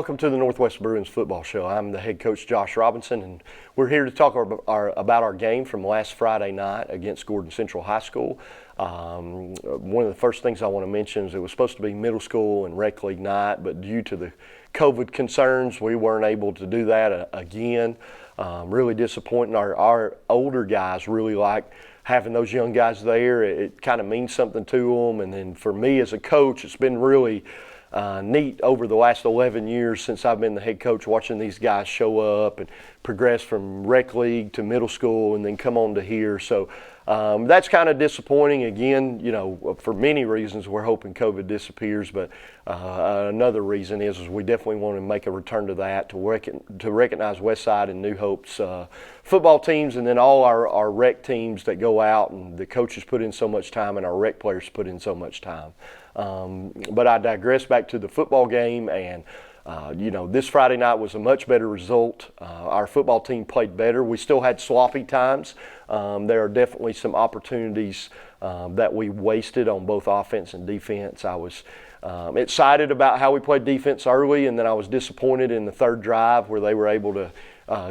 welcome to the Northwest Bruins football show. I'm the head coach, Josh Robinson, and we're here to talk about our game from last Friday night against Gordon Central High School. One of the first things I want to mention is it was supposed to be middle school and rec league night, but due to the COVID concerns, we weren't able to do that again. Really disappointing. Our older guys really like having those young guys there. It kind of means something to them, and then for me as a coach, it's been really neat over the last 11 years since I've been the head coach, watching these guys show up and progress from rec league to middle school and then come on to here. So that's kind of disappointing. Again, you know, for many reasons, we're hoping COVID disappears, but another reason is we definitely want to make a return to that, to recognize Westside and New Hope's football teams, and then all our rec teams that go out, and the coaches put in so much time and our rec players put in so much time. But I digress back to the football game, and you know, this Friday night was a much better result. Our football team played better. We still had sloppy times. There are definitely some opportunities that we wasted on both offense and defense. I was excited about how we played defense early, and then I was disappointed in the third drive where they were able to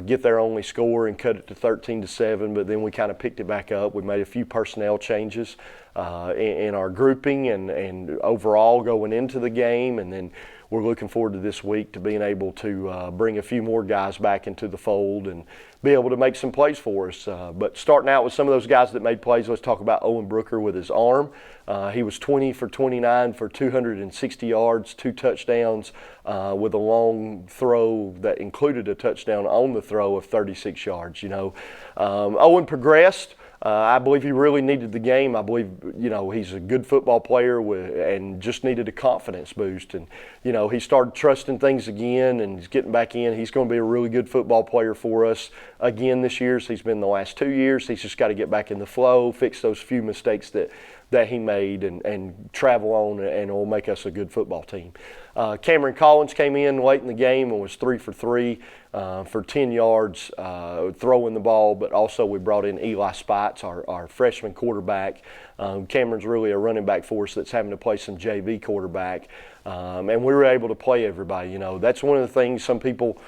get their only score and cut it to 13-7, but then we kind of picked it back up. We made a few personnel changes in our grouping and overall going into the game, and then we're looking forward to this week to being able to bring a few more guys back into the fold and be able to make some plays for us. But starting out with some of those guys that made plays, let's talk about Owen Brooker with his arm. He was 20 for 29 for 260 yards, 2 touchdowns with a long throw that included a touchdown on the throw of 36 yards. You know, Owen progressed. I believe he really needed the game. I believe, you know, he's a good football player and just needed a confidence boost. And, you know, he started trusting things again, and he's getting back in. He's going to be a really good football player for us again this year, as he's been the last 2 years. He's just got to get back in the flow, fix those few mistakes that he made, and travel on, and it will make us a good football team. Cameron Collins came in late in the game and was 3 for 3 for 10 yards throwing the ball, but also we brought in Eli Spites, our freshman quarterback. Cameron's really a running back for us that's having to play some JV quarterback, and we were able to play everybody. You know, that's one of the things some people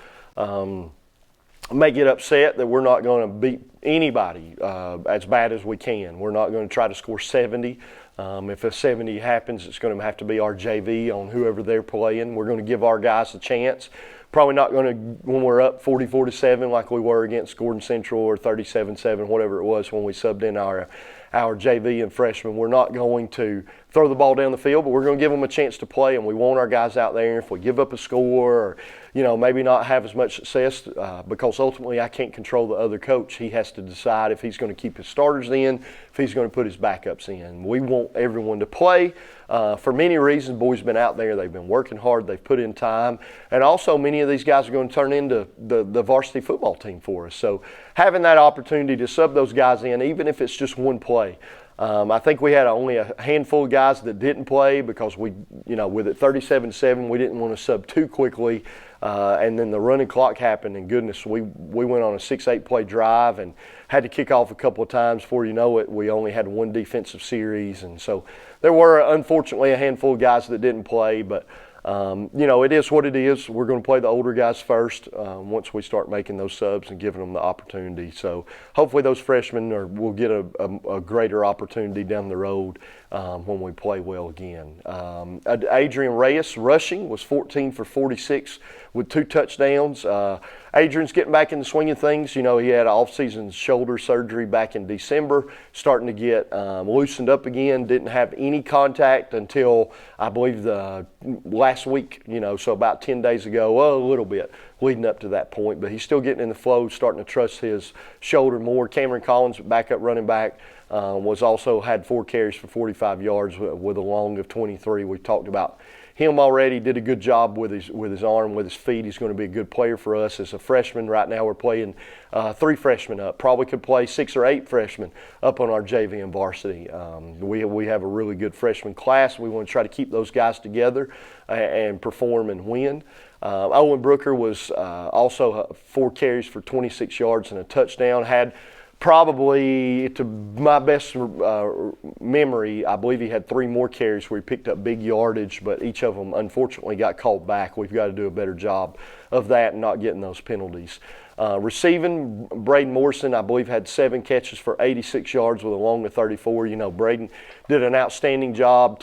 may get upset that we're not going to beat anybody as bad as we can. We're not going to try to score 70. If a 70 happens, it's going to have to be our JV on whoever they're playing. We're going to give our guys a chance. Probably not going to, when we're up 44-7 like we were against Gordon Central, or 37-7, whatever it was when we subbed in our JV and freshmen. We're not going to throw the ball down the field, but we're going to give them a chance to play, and we want our guys out there. If we give up a score, or, you know, maybe not have as much success, because ultimately I can't control the other coach. He has to decide if he's going to keep his starters in, if he's going to put his backups in. We want everyone to play. For many reasons, boys have been out there. They've been working hard. They've put in time. And also, many of these guys are going to turn into the varsity football team for us. So having that opportunity to sub those guys in, even if it's just one play. I think we had only a handful of guys that didn't play because we, you know, with it 37-7, we didn't want to sub too quickly. And then the running clock happened, and goodness, we went on a 6-8 play drive and had to kick off a couple of times. Before you know it, we only had one defensive series. And so there were, unfortunately, a handful of guys that didn't play, but you know, it is what it is. We're going to play the older guys first once we start making those subs and giving them the opportunity. So hopefully those freshmen will get a greater opportunity down the road when we play well again. Adrian Reyes rushing was 14 for 46 with 2 touchdowns. Adrian's getting back in the swing of things. You know, he had off-season shoulder surgery back in December, starting to get loosened up again. Didn't have any contact until, I believe, the last week, you know, so about 10 days ago, well, a little bit leading up to that point. But he's still getting in the flow, starting to trust his shoulder more. Cameron Collins, backup running back, had 4 carries for 45 yards with a long of 23. We've talked about him already. Did a good job with his arm, with his feet. He's going to be a good player for us as a freshman. Right now we're playing 3 freshmen up. Probably could play 6 or 8 freshmen up on our JV and varsity. We have a really good freshman class. We want to try to keep those guys together and perform and win. Owen Brooker was also 4 carries for 26 yards and a touchdown. Had Probably, to my best memory, I believe he had 3 more carries where he picked up big yardage, but each of them unfortunately got called back. We've got to do a better job of that and not getting those penalties. Receiving, Braden Morrison, I believe, had 7 catches for 86 yards with a long of 34. You know, Braden did an outstanding job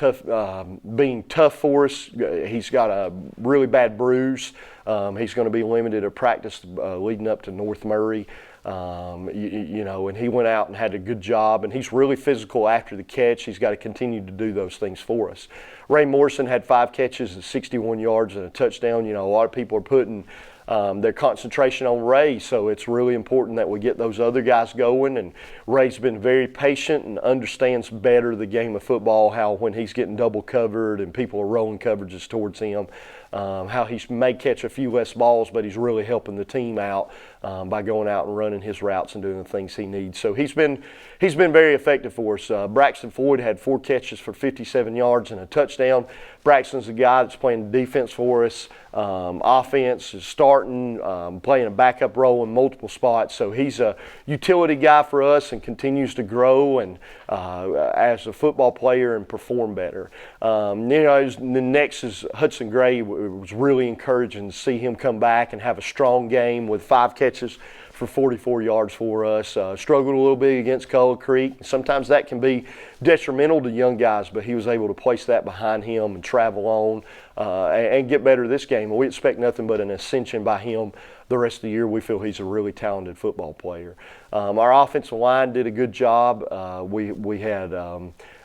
being tough for us. He's got a really bad bruise. He's going to be limited at practice leading up to North Murray. You know, and he went out and had a good job, and he's really physical after the catch. He's got to continue to do those things for us. Ray Morrison had 5 catches and 61 yards and a touchdown. You know, a lot of people are putting their concentration on Ray, so it's really important that we get those other guys going, and Ray's been very patient and understands better the game of football, how when he's getting double covered and people are rolling coverages towards him, how he may catch a few less balls, but he's really helping the team out by going out and running his routes and doing the things he needs. So he's been very effective for us. Braxton Floyd had 4 catches for 57 yards and a touchdown. Braxton's a guy that's playing defense for us. Offense is starting, playing a backup role in multiple spots. So he's a utility guy for us and continues to grow and as a football player and perform better. You know, the next is Hudson Gray. It was really encouraging to see him come back and have a strong game with 5 catches for 44 yards for us. Struggled a little bit against Culver Creek. Sometimes that can be detrimental to young guys, but he was able to place that behind him and travel on and get better this game. We expect nothing but an ascension by him the rest of the year. We feel he's a really talented football player. Our offensive line did a good job. We had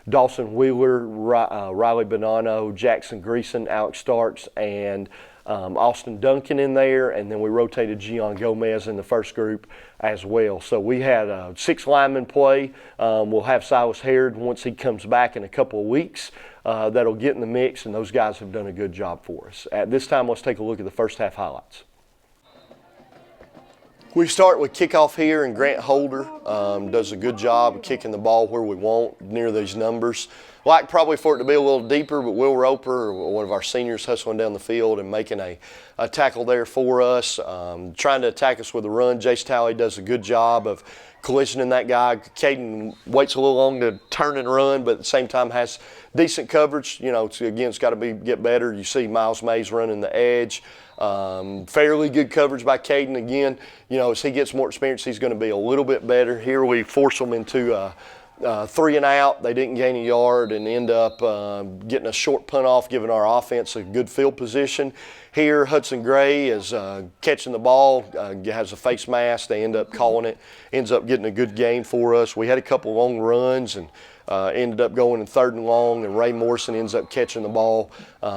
Dawson Wheeler, Riley Bonanno, Jackson Greason, Alex Starks, and Austin Duncan in there, and then we rotated Gian Gomez in the first group as well. So we had 6 linemen play. We'll have Silas Harrod once he comes back in a couple of weeks. That'll get in the mix, and those guys have done a good job for us. At this time, let's take a look at the first half highlights. We start with kickoff here, and Grant Holder does a good job of kicking the ball where we want, near these numbers. Like probably for it to be a little deeper, but Will Roper, one of our seniors, hustling down the field and making a tackle there for us. Trying to attack us with a run. Jace Talley does a good job of collisioning that guy. Caden waits a little long to turn and run, but at the same time has decent coverage. You know, it's got to get better. You see Miles Mays running the edge. Fairly good coverage by Caden. Again, you know, as he gets more experience, he's going to be a little bit better. Here we force them into 3 and out. They didn't gain a yard and end up getting a short punt off, giving our offense a good field position. Here, Hudson Gray is catching the ball, has a face mask. They end up calling it, ends up getting a good gain for us. We had a couple long runs and ended up going in 3rd and long, and Ray Morrison ends up catching the ball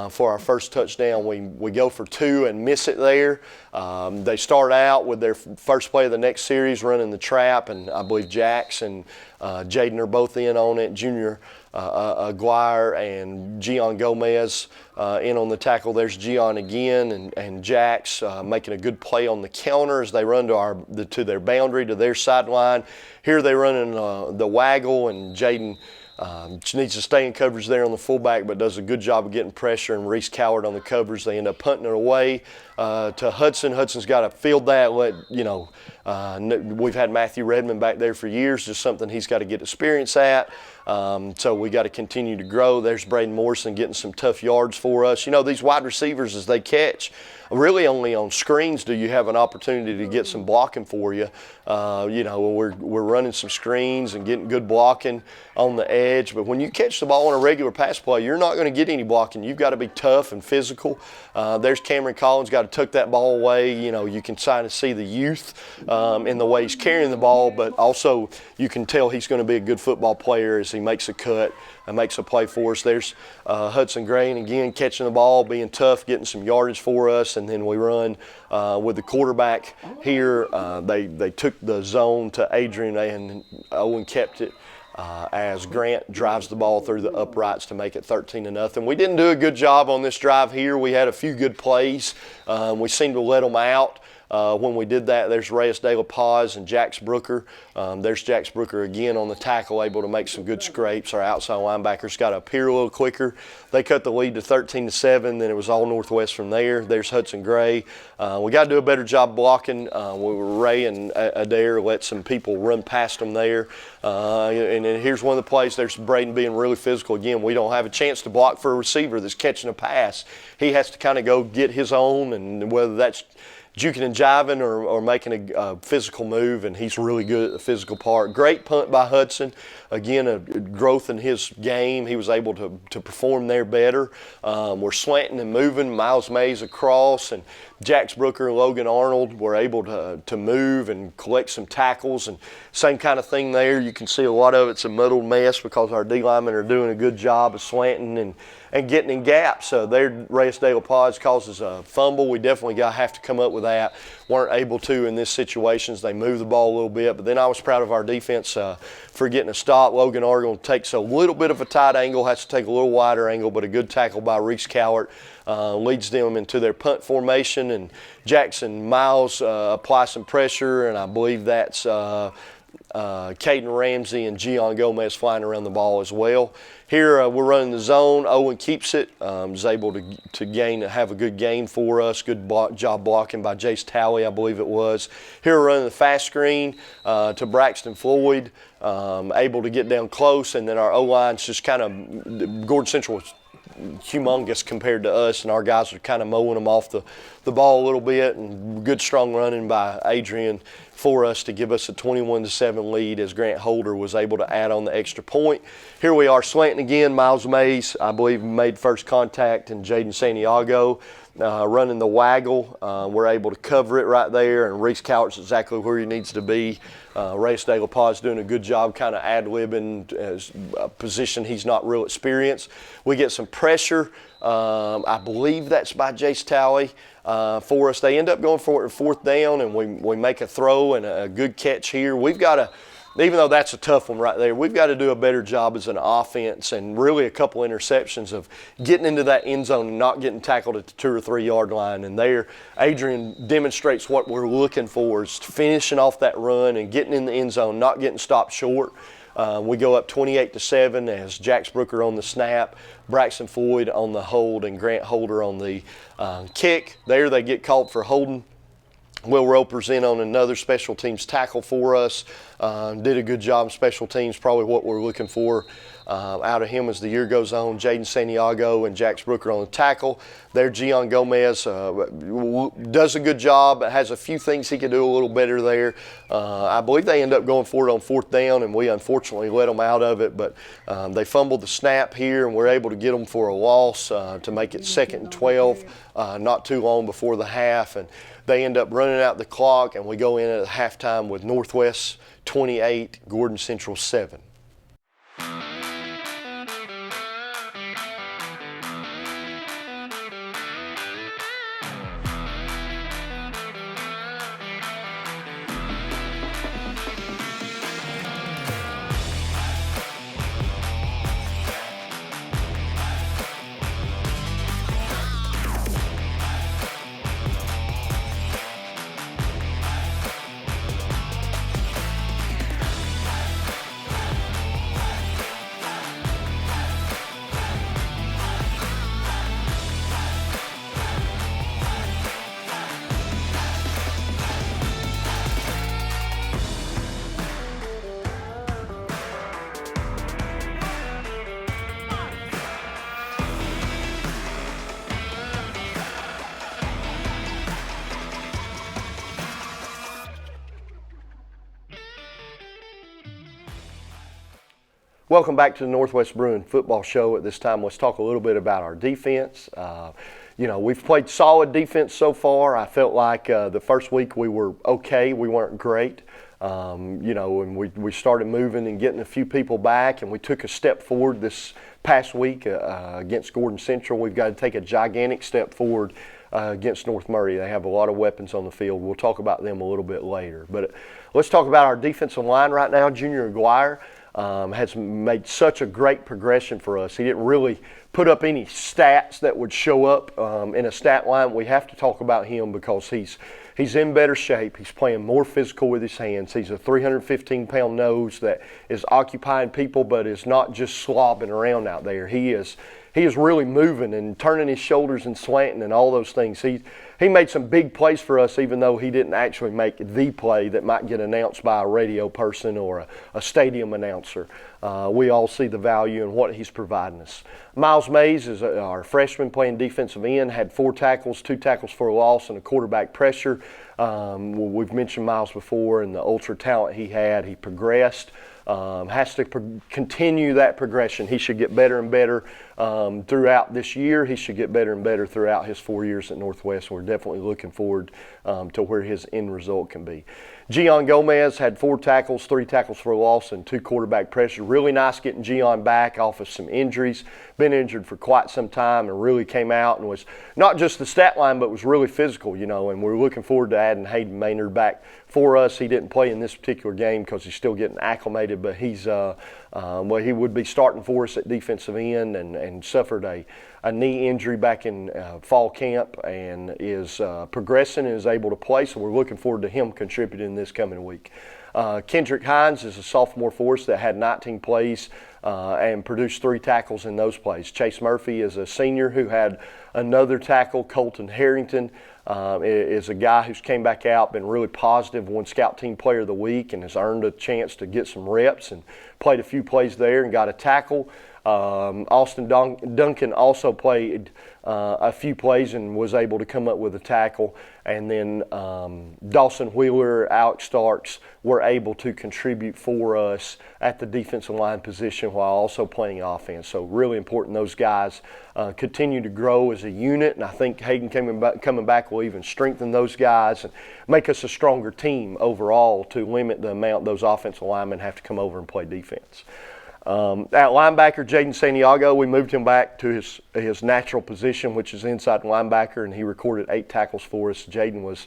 for our first touchdown. We go for 2 and miss it there. They start out with their first play of the next series running the trap, and I believe Jax and Jaden are both in on it. Junior Aguirre and Gian Gomez in on the tackle. There's Gian again, and Jax making a good play on the counter as they run to their boundary, to their sideline. Here they run in the waggle, and Jaden needs to stay in coverage there on the fullback, but does a good job of getting pressure, and Reese Coward on the coverage. They end up punting it away to Hudson. Hudson's got to field that. We've had Matthew Redmond back there for years, just something he's got to get experience at. So we got to continue to grow. There's Braden Morrison getting some tough yards for us. You know, these wide receivers, as they catch, really only on screens do you have an opportunity to get some blocking for you. You know, we're running some screens and getting good blocking on the edge. But when you catch the ball on a regular pass play, you're not going to get any blocking. You've got to be tough and physical. There's Cameron Collins, got to tuck that ball away. You know, you can kind of see the youth in the way he's carrying the ball, but also you can tell he's going to be a good football player as he makes a cut and makes a play for us. There's Hudson Gray, and again, catching the ball, being tough, getting some yardage for us, and then we run with the quarterback here. They took the zone to Adrian, and Owen kept it as Grant drives the ball through the uprights to make it 13-0. We didn't do a good job on this drive here. We had a few good plays. We seemed to let them out. when we did that. There's Reyes De La Paz and Jax Brooker. There's Jax Brooker again on the tackle, able to make some good scrapes. Our outside linebackers got up here a little quicker. They cut the lead to 13-7. Then it was all Northwest from there. There's Hudson Gray. We got to do a better job blocking. Ray and Adair let some people run past them there. And then here's one of the plays. There's Braden being really physical. Again, we don't have a chance to block for a receiver that's catching a pass. He has to kind of go get his own, and whether that's juking and jiving or making a physical move, and he's really good at the physical part. Great punt by Hudson. Again, a growth in his game. He was able to perform there better. We're slanting and moving. Miles Mays across, and Jax Brooker and Logan Arnold were able to move and collect some tackles, and same kind of thing there. You can see a lot of it's a muddled mess because our D linemen are doing a good job of slanting and getting in gaps. So there, Reyes De La Paz causes a fumble. We definitely have to come up with that. Weren't able to in this situations. They moved the ball a little bit, but then I was proud of our defense for getting a stop. Logan Arnold takes a little bit of a tight angle, has to take a little wider angle, but a good tackle by Reese Cowart leads them into their punt formation, and Jackson Miles apply some pressure, and I believe that's Caden Ramsey and Gian Gomez flying around the ball as well. Here we're running the zone. Owen keeps it. Is able to have a good gain for us. Good job blocking by Jace Talley, I believe it was. Here we're running the fast screen to Braxton Floyd. Able to get down close, and then our O-line's just kind of, Gordon Central was humongous compared to us, and our guys are kind of mowing them off the ball a little bit, and good strong running by Adrian for us to give us a 21-7 lead as Grant Holder was able to add on the extra point. Here we are slanting again. Miles Mays, I believe, made first contact, and Jaden Santiago running the waggle. We're able to cover it right there, and Reese Cowart's exactly where he needs to be. Reyes De La Paz doing a good job kind of ad-libbing as a position he's not real experienced. We get some pressure. I believe that's by Jace Talley for us. They end up going for it in fourth down, and we make a throw and a good catch here. We've got to, even though that's a tough one right there, we've got to do a better job as an offense, and really a couple interceptions of getting into that end zone and not getting tackled at the 2 or 3 yard line. And there, Adrian demonstrates what we're looking for, is finishing off that run and getting in the end zone, not getting stopped short. We go up 28-7 as Jax Brooker on the snap, Braxton Floyd on the hold, and Grant Holder on the kick. There they get called for holding. Will Roper's in on another special teams tackle for us. Did a good job in special teams, probably what we're looking for out of him as the year goes on. Jaden Santiago and Jax Brooker on the tackle. There, Gian Gomez does a good job, but has a few things he could do a little better there. I believe they end up going for it on fourth down, and we unfortunately let them out of it, but they fumbled the snap here, and we're able to get them for a loss to make it 2nd and 12, not too long before the half, and they end up running out the clock, and we go in at halftime with Northwest 28, Gordon Central 7. Welcome back to the Northwest Bruin Football Show. At this time, let's talk a little bit about our defense. We've played solid defense so far. I felt like the first week we were okay. We weren't great. And we started moving and getting a few people back, and we took a step forward this past week against Gordon Central. We've got to take a gigantic step forward against North Murray. They have a lot of weapons on the field. We'll talk about them a little bit later. But let's talk about our defensive line right now. Junior Aguirre has made such a great progression for us. He didn't really put up any stats that would show up in a stat line. We have to talk about him because he's in better shape. He's playing more physical with his hands. He's a 315-pound nose that is occupying people, but is not just slobbing around out there. He is really moving and turning his shoulders and slanting and all those things. He made some big plays for us, even though he didn't actually make the play that might get announced by a radio person or a stadium announcer. We all see the value in what he's providing us. Miles Mays is our freshman playing defensive end, had 4 tackles, 2 tackles for a loss, and a quarterback pressure. We've mentioned Miles before and the ultra talent he had. He progressed. Has to continue that progression. He should get better and better throughout this year. He should get better and better throughout his 4 years at Northwest. We're definitely looking forward to where his end result can be. Gian Gomez had 4 tackles, 3 tackles for a loss, and 2 quarterback pressure. Really nice getting Gian back off of some injuries. Been injured for quite some time and really came out and was not just the stat line, but was really physical, and we're looking forward to adding Hayden Maynard back for us. He didn't play in this particular game because he's still getting acclimated, but he would be starting for us at defensive end and suffered a knee injury back in fall camp and is progressing and is able to play, so we're looking forward to him contributing this coming week. Kendrick Hines is a sophomore for us that had 19 plays and produced 3 tackles in those plays. Chase Murphy is a senior who had another tackle. Colton Harrington is a guy who's came back out, been really positive, won Scout Team Player of the Week, and has earned a chance to get some reps and played a few plays there and got a tackle. Austin Duncan also played a few plays and was able to come up with a tackle. And then Dawson Wheeler, Alex Starks were able to contribute for us at the defensive line position while also playing offense. So really important those guys continue to grow as a unit. And I think Hayden coming back will even strengthen those guys and make us a stronger team overall to limit the amount those offensive linemen have to come over and play defense. At linebacker, Jaden Santiago, we moved him back to his natural position, which is inside linebacker, and he recorded 8 tackles for us. Jaden was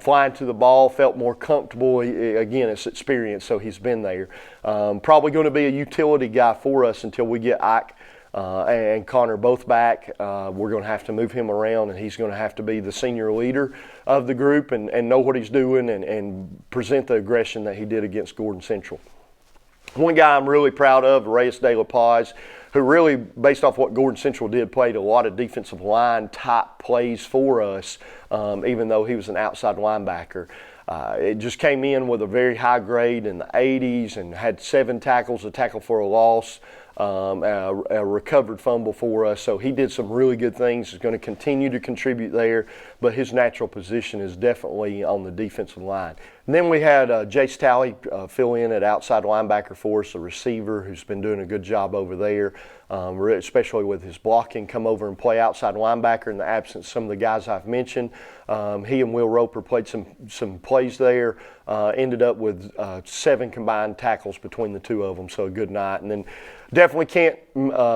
flying to the ball, felt more comfortable. Again, it's experience, so he's been there. Probably going to be a utility guy for us until we get Ike and Connor both back. We're going to have to move him around, and he's going to have to be the senior leader of the group and know what he's doing and present the aggression that he did against Gordon Central. One guy I'm really proud of, Reyes De La Paz, who really, based off what Gordon Central did, played a lot of defensive line type plays for us, even though he was an outside linebacker. It just came in with a very high grade in the 80s and had 7 tackles, a tackle for a loss, a recovered fumble for us. So he did some really good things. He's going to continue to contribute there, but his natural position is definitely on the defensive line. And then we had Jace Talley fill in at outside linebacker for us, a receiver who's been doing a good job over there, especially with his blocking, come over and play outside linebacker in the absence of some of the guys I've mentioned. He and Will Roper played some plays there, ended up with 7 combined tackles between the 2 of them, so a good night. And then definitely can't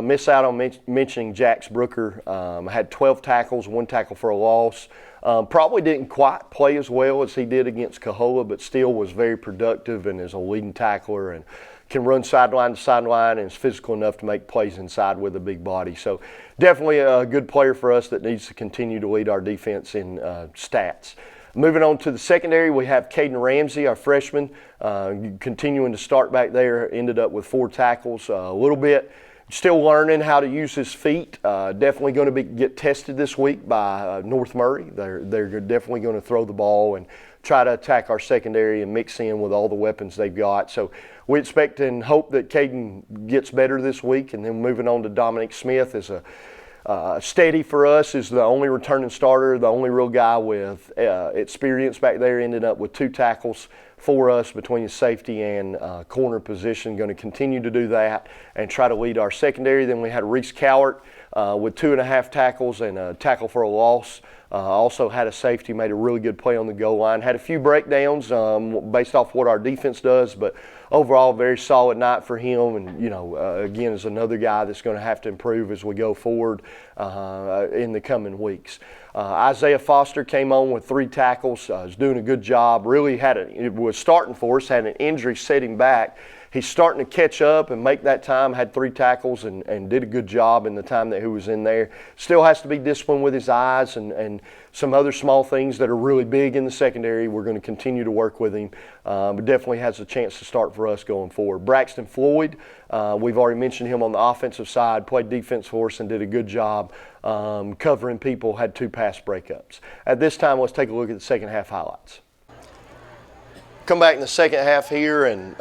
miss out on mentioning Jax Brooker. Had 12 tackles, 1 tackle for a loss. Probably didn't quite play as well as he did against Coahuila, but still was very productive and is a leading tackler and can run sideline to sideline and is physical enough to make plays inside with a big body. So definitely a good player for us that needs to continue to lead our defense in stats. Moving on to the secondary, we have Caden Ramsey, our freshman, continuing to start back there, ended up with 4 tackles, a little bit. Still learning how to use his feet. Definitely going to get tested this week by North Murray. They're definitely going to throw the ball and try to attack our secondary and mix in with all the weapons they've got. So we expect and hope that Caden gets better this week. And then moving on to Dominic Smith is steady for us, is the only returning starter, the only real guy with experience back there, ended up with 2 tackles for us between his safety and corner position. Going to continue to do that and try to lead our secondary. Then we had Reese Cowart with 2.5 tackles and a tackle for a loss. Also had a safety, made a really good play on the goal line. Had a few breakdowns based off what our defense does, but overall very solid night for him. And again, is another guy that's going to have to improve as we go forward in the coming weeks. Isaiah Foster came on with 3 tackles. Is doing a good job. Really it was starting for us. Had an injury setting back. he's starting to catch up and make that time. Had 3 tackles and did a good job in the time that he was in there. Still has to be disciplined with his eyes and some other small things that are really big in the secondary. We're going to continue to work with him, but definitely has a chance to start for us going forward. Braxton Floyd, we've already mentioned him on the offensive side, played defense for us and did a good job covering people, had 2 pass breakups. At this time, let's take a look at the second half highlights. Come back in the second half here and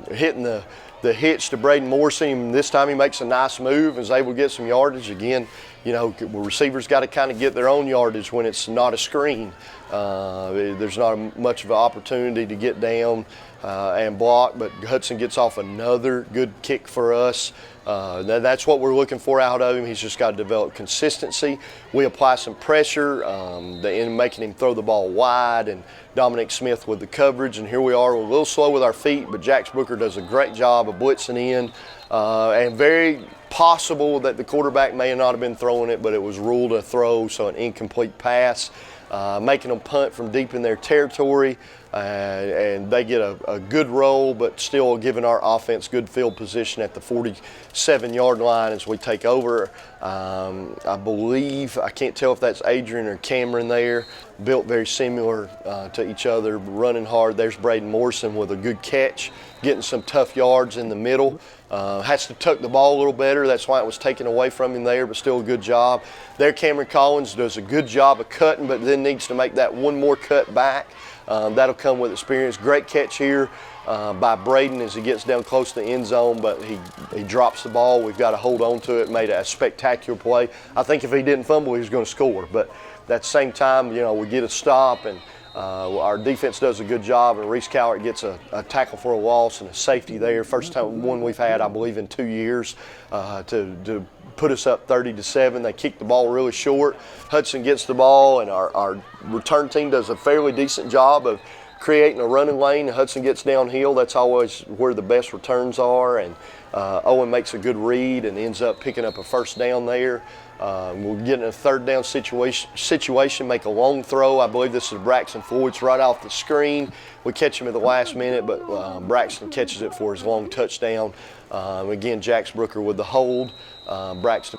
hitting the hitch to Braden Morrison. This time he makes a nice move and is able to get some yardage. Again, you know, receivers got to kind of get their own yardage when it's not a screen. There's not much of an opportunity to get down and block, but Hudson gets off another good kick for us. That's what we're looking for out of him. He's just got to develop consistency. We apply some pressure in making him throw the ball wide, and Dominic Smith with the coverage. And here we are, we're a little slow with our feet, but Jax Brooker does a great job of blitzing in, and very possible that the quarterback may not have been throwing it, but it was ruled a throw, so an incomplete pass. Making them punt from deep in their territory, and they get a good roll, but still giving our offense good field position at the 47-yard line as we take over. I believe, I can't tell if that's Adrian or Cameron there, built very similar to each other, running hard. There's Braden Morrison with a good catch, getting some tough yards in the middle. Has to tuck the ball a little better. That's why it was taken away from him there, but still a good job. There, Cameron Collins does a good job of cutting, but then needs to make that one more cut back. That'll come with experience. Great catch here by Braden as he gets down close to the end zone, but he drops the ball. We've got to hold on to it. Made a spectacular play. I think if he didn't fumble, he was going to score. But at the same time, you know, we get a stop, and our defense does a good job, and Reese Cowart gets a tackle for a loss and a safety there. First time one we've had, I believe, in 2 years to put us up 30-7. They kicked the ball really short. Hudson gets the ball, and our return team does a fairly decent job of creating a running lane. Hudson gets downhill. That's always where the best returns are, and Owen makes a good read and ends up picking up a first down there. We'll get in a third down situation, make a long throw. I believe this is Braxton Floyd's right off the screen. We catch him at the last minute, but Braxton catches it for his long touchdown. Again, Jax Brooker with the hold. Jax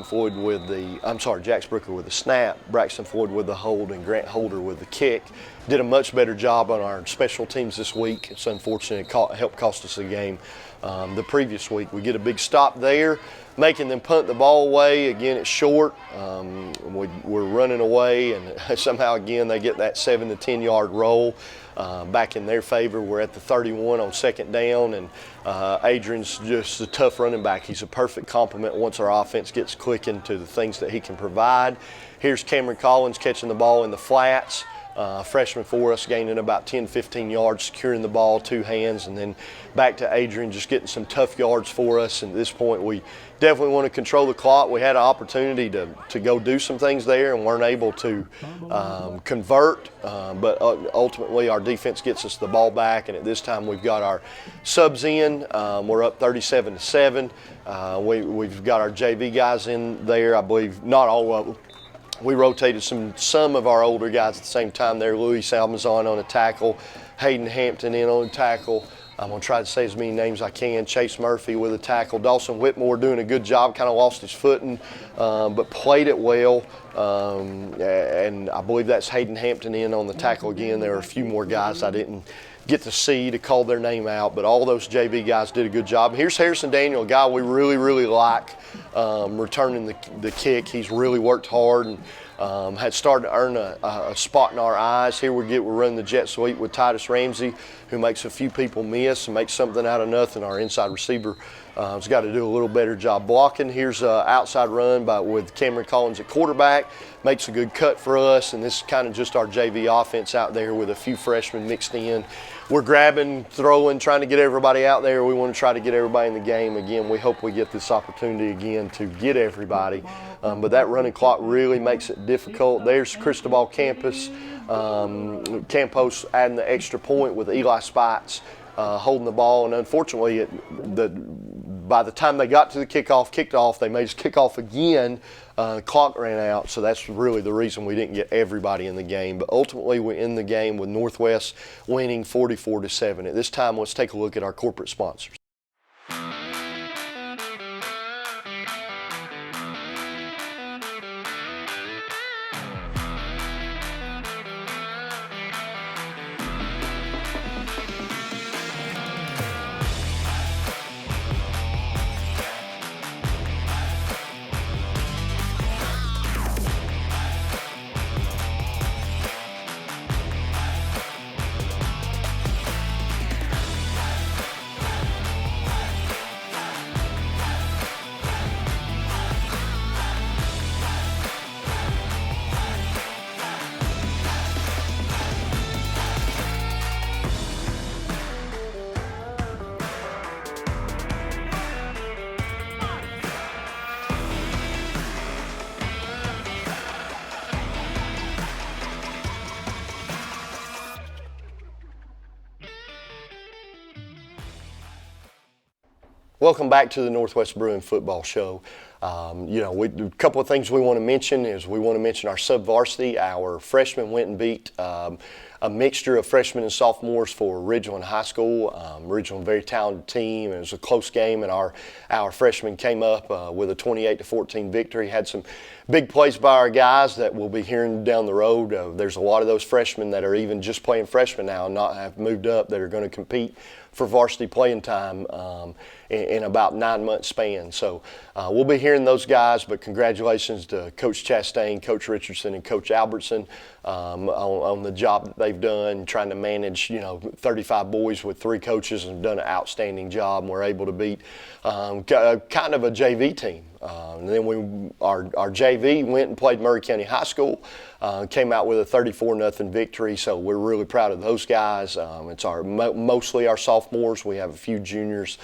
Brooker with the snap, Braxton Floyd with the hold, and Grant Holder with the kick. Did a much better job on our special teams this week. It's unfortunate it helped cost us a game the previous week. We get a big stop there, making them punt the ball away. Again, it's short. We're running away, and somehow, again, they get that 7 to 10 yard roll back in their favor. We're at the 31 on second down, and Adrian's just a tough running back. He's a perfect complement once our offense gets clicking to the things that he can provide. Here's Cameron Collins catching the ball in the flats. Freshman for us, gaining about 10-15 yards, securing the ball, 2 hands, and then back to Adrian just getting some tough yards for us. And at this point, we definitely want to control the clock. We had an opportunity to go do some things there and weren't able to convert, but ultimately our defense gets us the ball back, and at this time we've got our subs in. We're up 37-7. We've got our JV guys in there, I believe, not all of them. We rotated some of our older guys at the same time there. Luis Almazan on a tackle, Hayden Hampton in on a tackle. I'm going to try to say as many names as I can. Chase Murphy with a tackle. Dawson Whitmore doing a good job, kind of lost his footing, but played it well. And I believe that's Hayden Hampton in on the tackle again. There are a few more guys I didn't get to see to call their name out, but all those JV guys did a good job. Here's Harrison Daniel, a guy we really, really like returning the kick. He's really worked hard and had started to earn a spot in our eyes. Here we're running the jet sweep with Titus Ramsey, who makes a few people miss and makes something out of nothing. Our inside receiver has got to do a little better job blocking. Here's an outside run with Cameron Collins at quarterback. Makes a good cut for us, and this is kind of just our JV offense out there with a few freshmen mixed in. We're grabbing, throwing, trying to get everybody out there. We want to try to get everybody in the game. Again, we hope we get this opportunity again to get everybody. But that running clock really makes it difficult. There's Cristobal Campos adding the extra point with Eli Spites holding the ball. And unfortunately, by the time they got to the kicked off, they made us kick off again. Clock ran out, so that's really the reason we didn't get everybody in the game. But ultimately, we end the game with Northwest winning 44-7. At this time, let's take a look at our corporate sponsors. Welcome back to the Northwest Bruin Football Show. A couple of things we want to mention is we want to mention our sub-varsity. Our freshmen went and beat a mixture of freshmen and sophomores for Ridgeland High School. Ridgeland, very talented team. It was a close game, and our freshmen came up with a 28-14 victory. Had some big plays by our guys that we'll be hearing down the road. There's a lot of those freshmen that are even just playing freshmen now and not have moved up that are going to compete for varsity playing time in about 9 months span. So we'll be hearing those guys, but congratulations to Coach Chastain, Coach Richardson, and Coach Albertson on the job that they've done, trying to manage 35 boys with 3 coaches, and done an outstanding job. And we're able to beat kind of a JV team. And then our JV went and played Murray County High School, came out with a 34-0 victory. So we're really proud of those guys. It's mostly our sophomores. We have a few juniors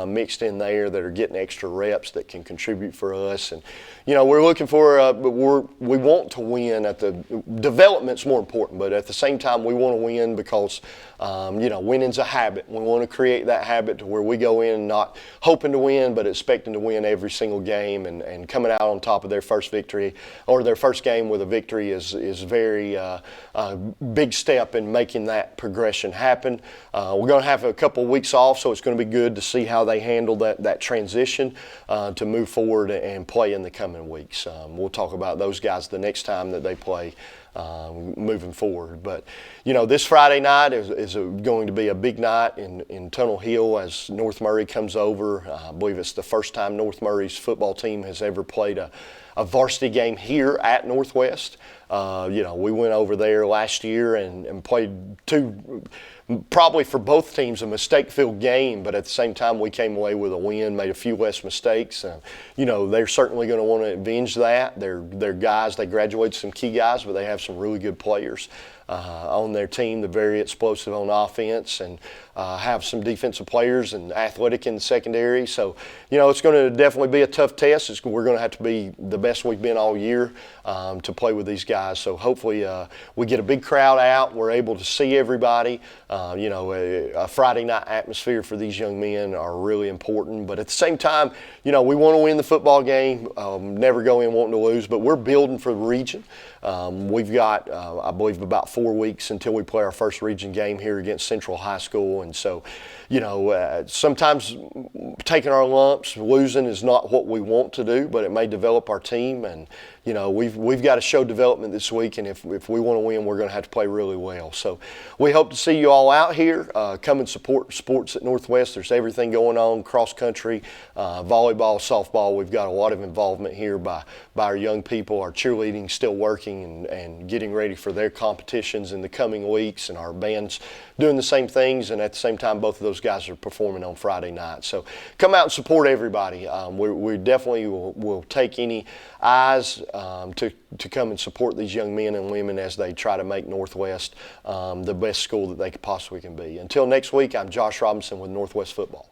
mixed in there that are getting extra reps that can contribute for us. And we're looking for, we want to win. Development's more important, but at the same time we want to win because winning's a habit. We want to create that habit to where we go in not hoping to win, but expecting to win every single game, and coming out on top of their first victory or their first game with a victory is very big step in making that progression happen. We're going to have a couple of weeks off, so it's going to be good to see how they handle that transition to move forward and play in the coming weeks. We'll talk about those guys the next time that they play moving forward. But this Friday night is going to be a big night in Tunnel Hill as North Murray comes over. I believe it's the first time North Murray's football team has ever played a varsity game here at Northwest. We went over there last year and played two, probably for both teams, a mistake-filled game, but at the same time we came away with a win, made a few less mistakes. They're certainly going to want to avenge that. They're guys, they graduated some key guys, but they have some really good players on their team. They're very explosive on offense and have some defensive players and athletic in the secondary. So, it's going to definitely be a tough test. We're going to have to be the best we've been all year to play with these guys. So hopefully we get a big crowd out. We're able to see everybody. A Friday night atmosphere for these young men are really important. But at the same time, we want to win the football game. Never go in wanting to lose, but we're building for the region. We've got, I believe, about 4 weeks until we play our first region game here against Central High School. And so, sometimes taking our lumps, losing is not what we want to do, but it may develop our team. And, we've got to show development this week. And if we want to win, we're going to have to play really well. So we hope to see you all out here. Come and support sports at Northwest. There's everything going on, cross country, volleyball, softball. We've got a lot of involvement here by our young people. Our cheerleading still working and getting ready for their competitions in the coming weeks, and our band's doing the same things, and at the same time both of those guys are performing on Friday night. So come out and support everybody. We definitely will take any eyes to come and support these young men and women as they try to make Northwest the best school that they possibly can be. Until next week, I'm Josh Robinson with Northwest Football.